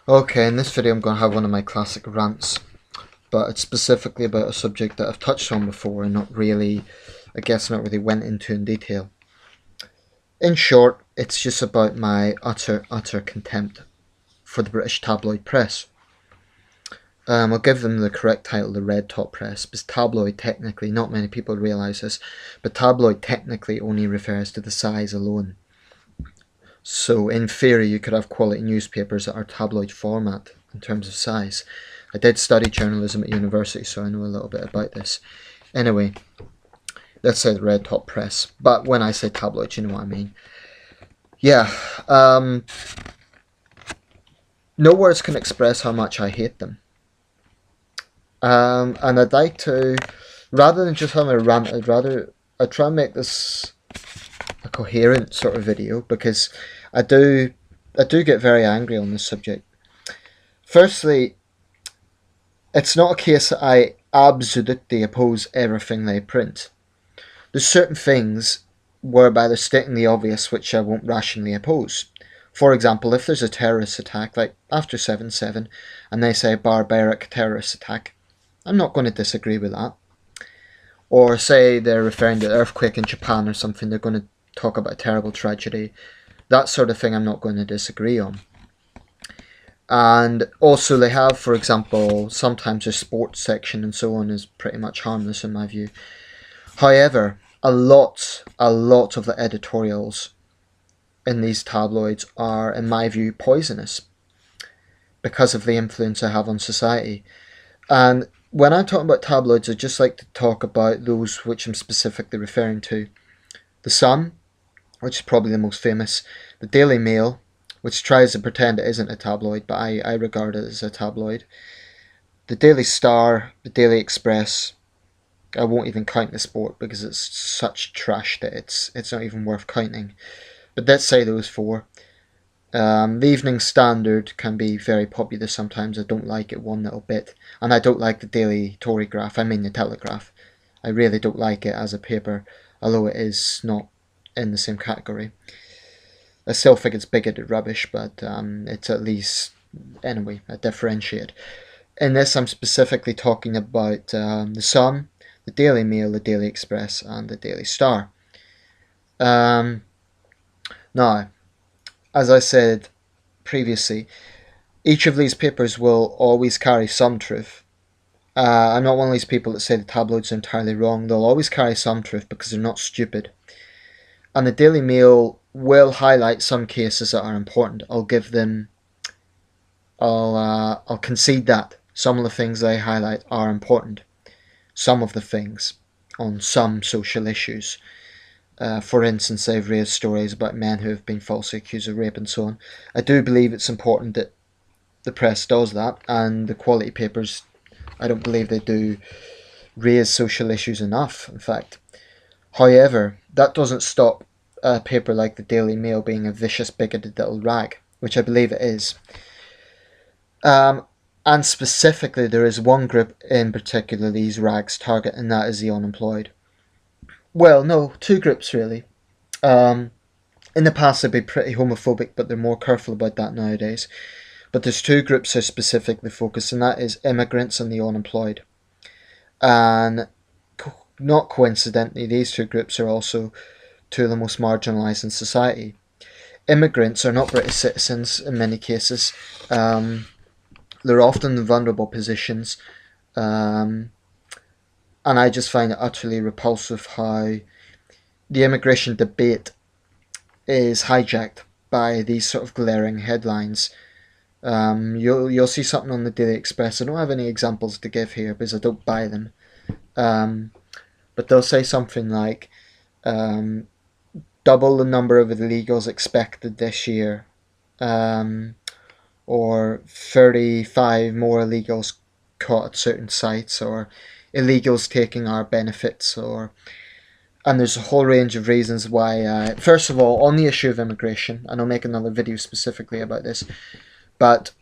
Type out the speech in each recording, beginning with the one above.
Okay, in this video I'm going to have one of my classic rants, but it's specifically about a subject that I've touched on before and not really went into in detail. In short, it's just about my utter contempt for the British tabloid press. I'll give them the correct title, the red top press, because tabloid technically, not many people realise this, but tabloid technically only refers to the size alone. So in theory you could have quality newspapers that are tabloid format in terms of size. I did study journalism at university, so I know a little bit about this. Anyway, let's say the red top press, but when I say tabloid, you know what I mean. Yeah, no words can express how much I hate them. And I'd like to, rather than just having a rant, I'd try and make this a coherent sort of video, because I do get very angry on this subject. Firstly, it's not a case that I absolutely oppose everything they print. There's certain things whereby they're stating the obvious which I won't rationally oppose. For example, if there's a terrorist attack, like after 7/7, and they say barbaric terrorist attack, I'm not going to disagree with that. Or say they're referring to the earthquake in Japan or something, they're going to talk about a terrible tragedy. That sort of thing I'm not going to disagree on. And also they have, for example, sometimes a sports section and so on is pretty much harmless in my view. However, a lot of the editorials in these tabloids are, in my view, poisonous because of the influence they have on society. And when I'm talking about tabloids, I just like to talk about those which I'm specifically referring to. The Sun, which is probably the most famous. The Daily Mail, which tries to pretend it isn't a tabloid, but I regard it as a tabloid. The Daily Star, the Daily Express. I won't even count the Sport because it's such trash that it's not even worth counting. But let's say those four. The Evening Standard can be very popular sometimes. I don't like it one little bit. And I don't like the Daily Torygraph, I mean the Telegraph. I really don't like it as a paper, although it is not in the same category. I still think it's bigoted rubbish, but it's at least, anyway, I differentiate. In this I'm specifically talking about the Sun, the Daily Mail, the Daily Express and the Daily Star. Now, as I said previously, each of these papers will always carry some truth. I'm not one of these people that say the tabloids are entirely wrong. They'll always carry some truth because they're not stupid. And the Daily Mail will highlight some cases that are important. I'll concede that some of the things they highlight are important. Some of the things on some social issues. For instance, they've raised stories about men who have been falsely accused of rape and so on. I do believe it's important that the press does that, and the quality papers, I don't believe they do raise social issues enough, in fact. However, that doesn't stop a paper like the Daily Mail being a vicious, bigoted little rag, which I believe it is. And specifically, there is one group in particular these rags target, and that is the unemployed. Well, no, two groups really. In the past they'd be pretty homophobic, but they're more careful about that nowadays. But there's two groups that are specifically focused, and that is immigrants and the unemployed. And not coincidentally, these two groups are also two of the most marginalised in society. Immigrants are not British citizens in many cases. They're often in vulnerable positions. And I just find it utterly repulsive how the immigration debate is hijacked by these sort of glaring headlines. You'll see something on the Daily Express. I don't have any examples to give here because I don't buy them. But they'll say something like, double the number of illegals expected this year, or 35 more illegals caught at certain sites, or illegals taking our benefits, and there's a whole range of reasons why. First of all, on the issue of immigration, and I'll make another video specifically about this, but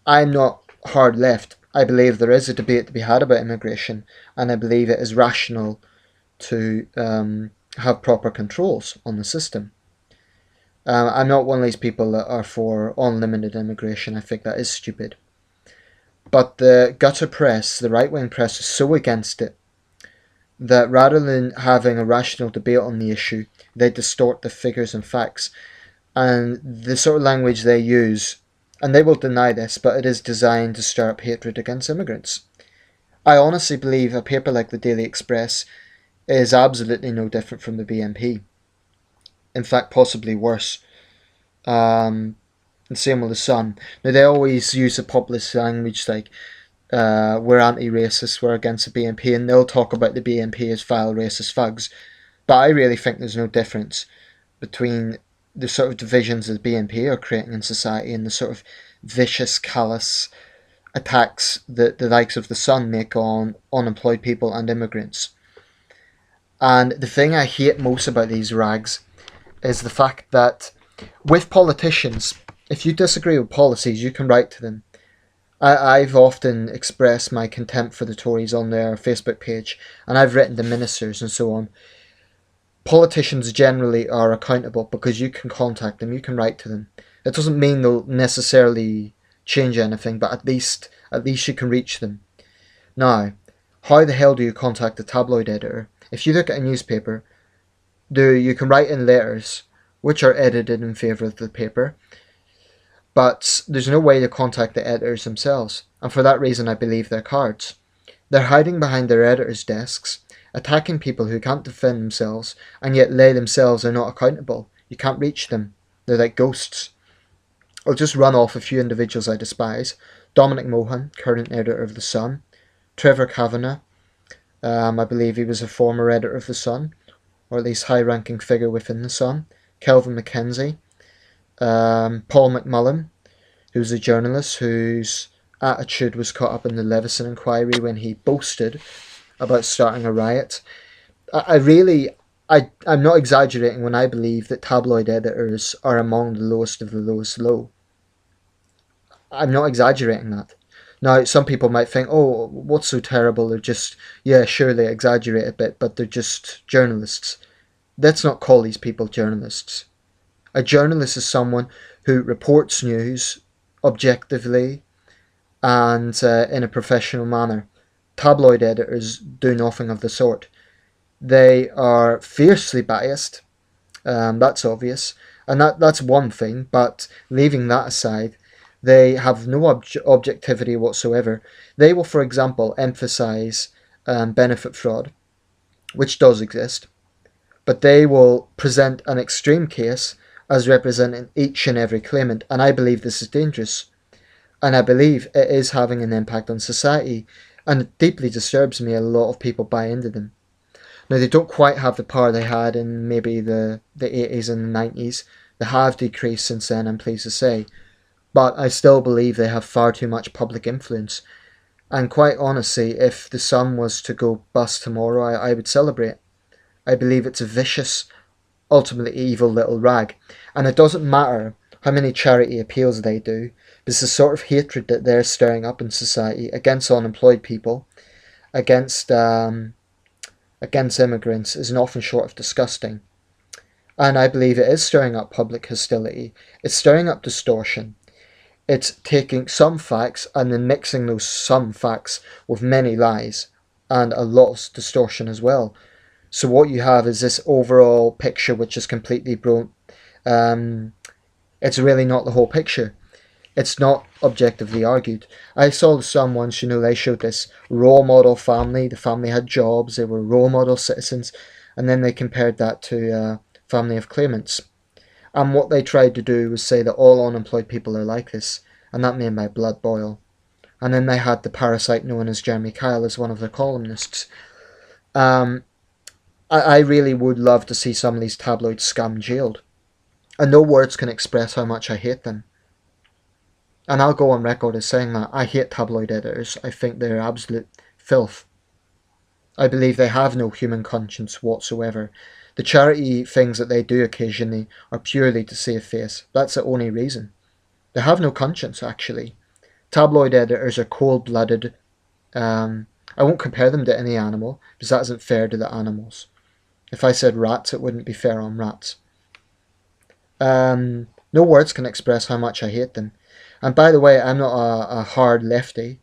I'm not hard left. I believe there is a debate to be had about immigration, and I believe it is rational to have proper controls on the system. I'm not one of these people that are for unlimited immigration. I think that is stupid. But the gutter press, the right wing press, is so against it that rather than having a rational debate on the issue, they distort the figures and facts. And the sort of language they use, and they will deny this, but it is designed to stir up hatred against immigrants. I honestly believe a paper like the Daily Express is absolutely no different from the BNP. In fact, possibly worse. And same with the Sun. Now, they always use a populist language like, we're anti-racist, we're against the BNP, and they'll talk about the BNP as vile racist thugs. But I really think there's no difference between the sort of divisions that the BNP are creating in society and the sort of vicious, callous attacks that the likes of the Sun make on unemployed people and immigrants. And the thing I hate most about these rags is the fact that with politicians, if you disagree with policies, you can write to them. I've often expressed my contempt for the Tories on their Facebook page, and I've written to ministers and so on. Politicians generally are accountable because you can contact them, you can write to them. It doesn't mean they'll necessarily change anything, but at least you can reach them. Now, how the hell do you contact a tabloid editor? If you look at a newspaper, you can write in letters which are edited in favour of the paper, but there's no way to contact the editors themselves, and for that reason I believe they're cowards. They're hiding behind their editors' desks, attacking people who can't defend themselves, and yet they themselves are not accountable. You can't reach them. They're like ghosts. I'll just run off a few individuals I despise. Dominic Mohan, current editor of The Sun. Trevor Kavanagh, I believe he was a former editor of The Sun, or at least high-ranking figure within The Sun. Kelvin MacKenzie. Paul McMullen, who's a journalist whose attitude was caught up in the Leveson inquiry when he boasted about starting a riot. I'm not exaggerating when I believe that tabloid editors are among the lowest of the lowest low. I'm not exaggerating that. Now, some people might think, oh, what's so terrible? They're just, yeah, sure, they exaggerate a bit, but they're just journalists. Let's not call these people journalists. A journalist is someone who reports news objectively and in a professional manner. Tabloid editors do nothing of the sort. They are fiercely biased, that's obvious, and that's one thing, but leaving that aside, they have no objectivity whatsoever. They will, for example, emphasise benefit fraud, which does exist, but they will present an extreme case as representing each and every claimant, and I believe this is dangerous. And I believe it is having an impact on society, and it deeply disturbs me a lot of people buy into them. Now, they don't quite have the power they had in maybe the 80s and the 90s. They have decreased since then, I'm pleased to say. But I still believe they have far too much public influence. And quite honestly, if the Sun was to go bust tomorrow, I would celebrate. I believe it's a vicious, ultimately evil little rag. And it doesn't matter how many charity appeals they do, because the sort of hatred that they're stirring up in society against unemployed people, against immigrants, is nothing short of disgusting. And I believe it is stirring up public hostility. It's stirring up distortion. It's taking some facts and then mixing those some facts with many lies and a lot of distortion as well. So what you have is this overall picture which is completely broken. It's really not the whole picture. It's not objectively argued. I saw the Sun once, they showed this role model family. The family had jobs, they were role model citizens, and then they compared that to a family of claimants. And what they tried to do was say that all unemployed people are like this, and that made my blood boil. And then they had the parasite known as Jeremy Kyle as one of their columnists. I really would love to see some of these tabloid scum jailed. And no words can express how much I hate them. And I'll go on record as saying that I hate tabloid editors. I think they're absolute filth. I believe they have no human conscience whatsoever. The charity things that they do occasionally are purely to save face. That's the only reason. They have no conscience, actually. Tabloid editors are cold-blooded. I won't compare them to any animal, because that isn't fair to the animals. If I said rats, it wouldn't be fair on rats. No words can express how much I hate them. And by the way, I'm not a hard lefty.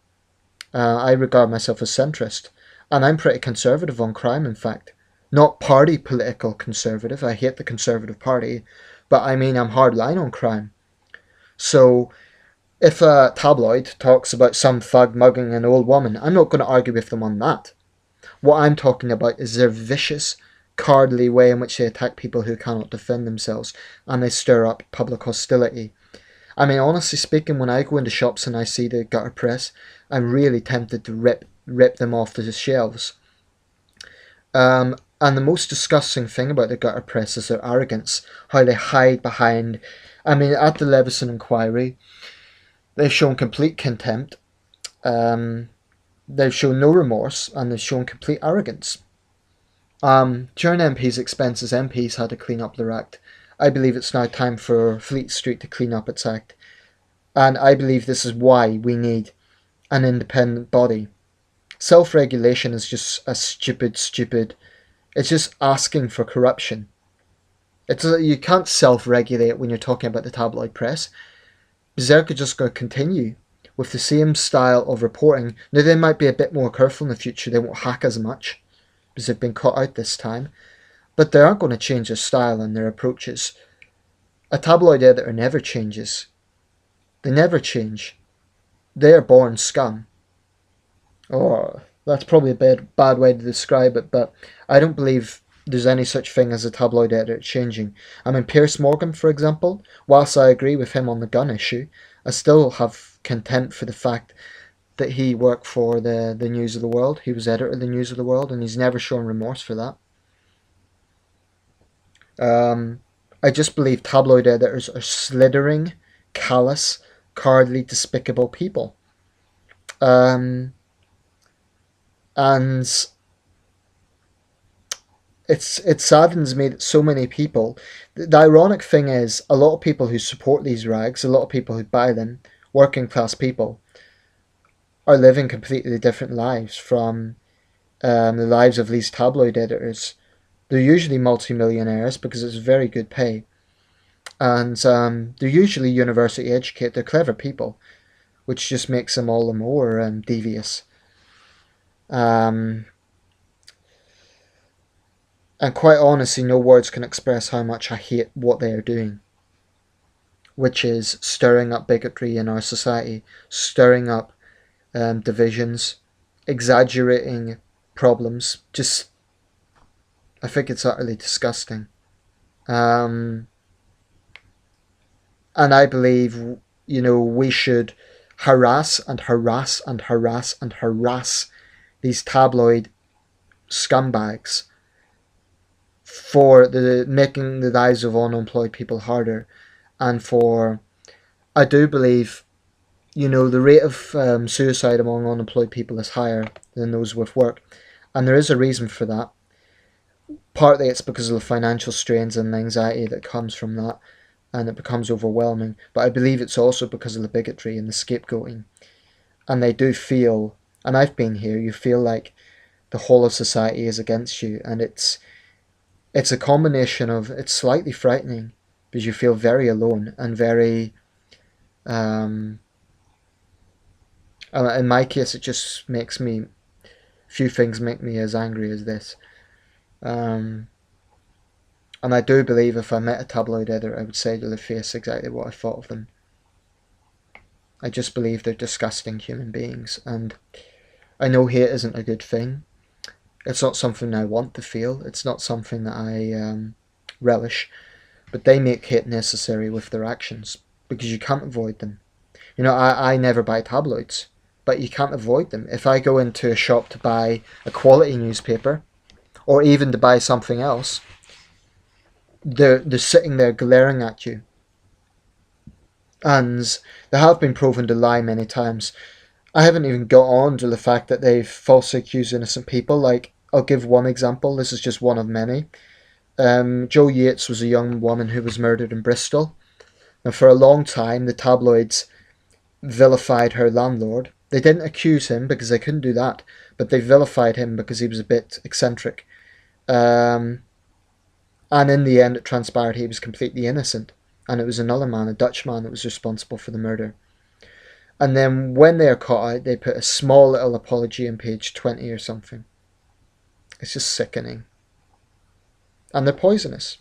I regard myself as centrist. And I'm pretty conservative on crime, in fact. Not party political conservative. I hate the Conservative Party. But I mean, I'm hardline on crime. So if a tabloid talks about some thug mugging an old woman, I'm not going to argue with them on that. What I'm talking about is their vicious, cowardly way in which they attack people who cannot defend themselves, and they stir up public hostility. I mean, honestly speaking, when I go into shops and I see the gutter press, I'm really tempted to rip them off the shelves. And the most disgusting thing about the gutter press is their arrogance, how they hide behind. I mean, at the Leveson inquiry, they've shown complete contempt. They've shown no remorse, and they've shown complete arrogance. During MP's expenses, MPs had to clean up their act. I believe it's now time for Fleet Street to clean up its act. And I believe this is why we need an independent body. Self-regulation is just a stupid. It's just asking for corruption. You can't self-regulate when you're talking about the tabloid press. They're just going to continue with the same style of reporting. Now, they might be a bit more careful in the future. They won't hack as much because they've been caught out this time. But they aren't going to change their style and their approaches. A tabloid editor never changes. They never change. They are born scum. Oh, that's probably a bad way to describe it, but I don't believe there's any such thing as a tabloid editor changing. I mean, Piers Morgan, for example, whilst I agree with him on the gun issue, I still have contempt for the fact that he worked for the News of the World. He was editor of the News of the World, and he's never shown remorse for that. I just believe tabloid editors are slithering, callous, cowardly, despicable people. And it saddens me that so many people. The ironic thing is, a lot of people who support these rags, a lot of people who buy them, working class people, are living completely different lives from the lives of these tabloid editors. They're usually multimillionaires because it's very good pay, and they're usually university educated. They're clever people, which just makes them all the more devious. And quite honestly, no words can express how much I hate what they are doing, which is stirring up bigotry in our society, stirring up divisions, exaggerating problems. I think it's utterly disgusting. And I believe, we should harass and harass and harass and harass these tabloid scumbags for making the lives of unemployed people harder, and I do believe, the rate of suicide among unemployed people is higher than those with work, and there is a reason for that. Partly it's because of the financial strains and the anxiety that comes from that, and it becomes overwhelming, but I believe it's also because of the bigotry and the scapegoating, and they do feel, and I've been here, you feel like the whole of society is against you, and it's a combination of, it's slightly frightening because you feel very alone and very, in my case, it just makes me, few things make me as angry as this. And I do believe if I met a tabloid editor, I would say to their face exactly what I thought of them. I just believe they're disgusting human beings, and I know hate isn't a good thing. It's not something I want to feel. It's not something that I relish. But they make hate necessary with their actions because you can't avoid them. I never buy tabloids, but you can't avoid them. If I go into a shop to buy a quality newspaper, or even to buy something else, they're sitting there glaring at you. And they have been proven to lie many times. I haven't even got on to the fact that they've falsely accused innocent people. Like, I'll give one example. This is just one of many. Jo Yates was a young woman who was murdered in Bristol. And for a long time, the tabloids vilified her landlord. They didn't accuse him because they couldn't do that, but they vilified him because he was a bit eccentric. And in the end, it transpired he was completely innocent. and it was another man, a Dutch man, that was responsible for the murder. And then when they're caught out, they put a small little apology on page 20 or something. It's just sickening. And they're poisonous.